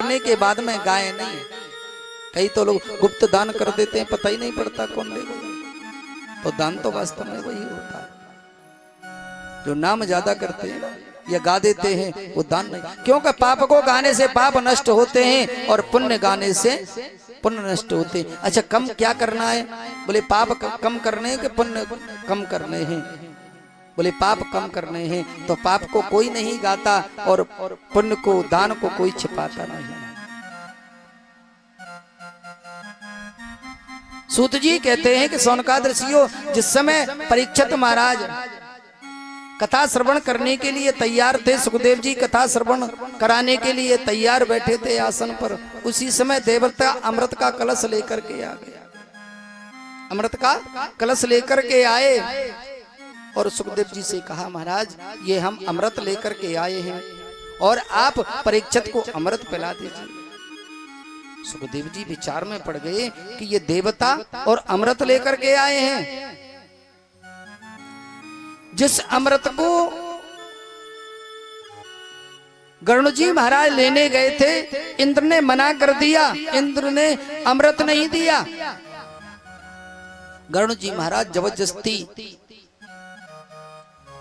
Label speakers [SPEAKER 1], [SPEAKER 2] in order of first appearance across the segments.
[SPEAKER 1] करने के बाद में गाय नहीं। कई तो लोग गुप्त दान कर देते हैं, पता ही नहीं पड़ता कौन देगा। तो दान तो वास्तव में वही होता है जो नाम ज्यादा करते हैं ना या गा देते हैं, वो दान नहीं। क्योंकि पाप को गाने से पाप नष्ट होते हैं और पुण्य गाने से पुण्य नष्ट होते हैं। अच्छा, कम क्या करना है? बोले पाप कम करने के पुण्य कम करने हैं। बोले पाप कम करने हैं तो पाप को कोई नहीं गाता और पुण्य को, दान को कोई छिपाता नहीं। सूत जी कहते हैं कि सोनकाद ऋषियों, जिस समय परीक्षित महाराज कथा श्रवण करने के लिए तैयार थे, सुखदेव जी कथा श्रवण कराने के लिए तैयार बैठे थे आसन पर, उसी समय देवता अमृत का कलश लेकर के आ गया। अमृत का कलश लेकर के आए और सुखदेव जी से कहा, महाराज ये हम अमृत लेकर के आए हैं और आप परीक्षित को अमृत पिला दीजिए। सुखदेव जी विचार में पड़ गए कि ये देवता और अमृत लेकर के आए हैं। जिस अमृत को गरुड़ जी महाराज लेने गए थे, इंद्र ने मना कर दिया, इंद्र ने अमृत नहीं दिया। गरुड़ जी महाराज जबरदस्ती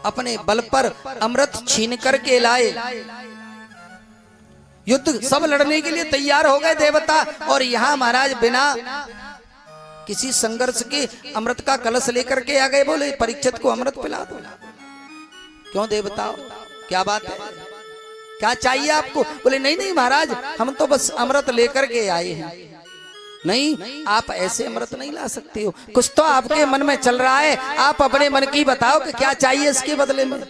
[SPEAKER 1] अपने बल पर अमृत छीन करके लाए। युद्ध सब लड़ने के लिए तैयार हो गए देवता, और यहाँ महाराज बिना किसी संघर्ष के अमृत का कलश लेकर के आ गए। बोले परीक्षित को अमृत पिला दो। क्यों देवता, क्या बात है, क्या चाहिए आपको? बोले नहीं नहीं महाराज, हम तो बस अमृत लेकर के आए हैं। नहीं, आप ऐसे अमृत नहीं ला सकते हो, कुछ तो आपके मन में चल रहा है, आप अपने मन की बताओ कि क्या चाहिए इसके बदले में।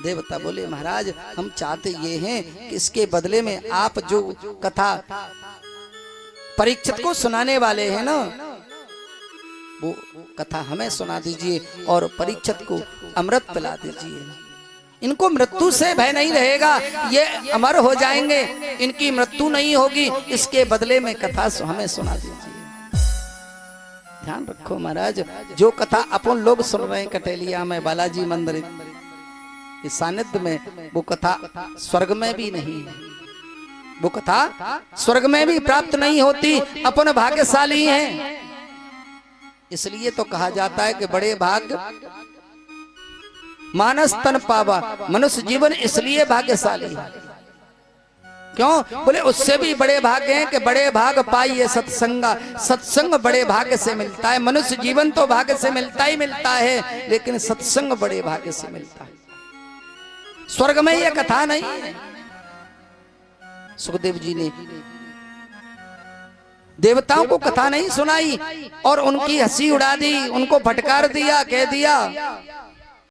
[SPEAKER 1] देवता बोले महाराज हम चाहते ये हैं कि इसके बदले में आप जो कथा परीक्षित को सुनाने वाले हैं ना, वो कथा हमें सुना दीजिए और परीक्षित को अमृत पिला दीजिए। इनको मृत्यु से भय नहीं रहेगा, ये अमर हो जाएंगे, इनकी मृत्यु नहीं होगी, इसके बदले में कथा हमें सुना दीजिए। ध्यान रखो महाराज, जो कथा अपन लोग सुन रहे हैं कटेलिया में, बालाजी मंदिर इस सानिध्य में, वो कथा स्वर्ग में भी नहीं है, वो कथा स्वर्ग में भी प्राप्त नहीं होती। अपन भाग्यशाली हैं, इसलिए तो कहा जाता है कि बड़े भाग्य मानस तन पावा, मनुष्य जीवन इसलिए भाग्यशाली है। क्यों? बोले उससे भी बड़े भाग्य हैं कि बड़े भाग पाइए सत्संगा, सत्संग बड़े भाग्य से मिलता है। मनुष्य जीवन तो भाग्य से मिलता ही मिलता है, लेकिन सत्संग बड़े भाग्य से मिलता है। स्वर्ग में यह कथा नहीं है। सुखदेव जी ने देवताओं को कथा नहीं सुनाई और उनकी हंसी उड़ा दी, उनको फटकार दिया, कह दिया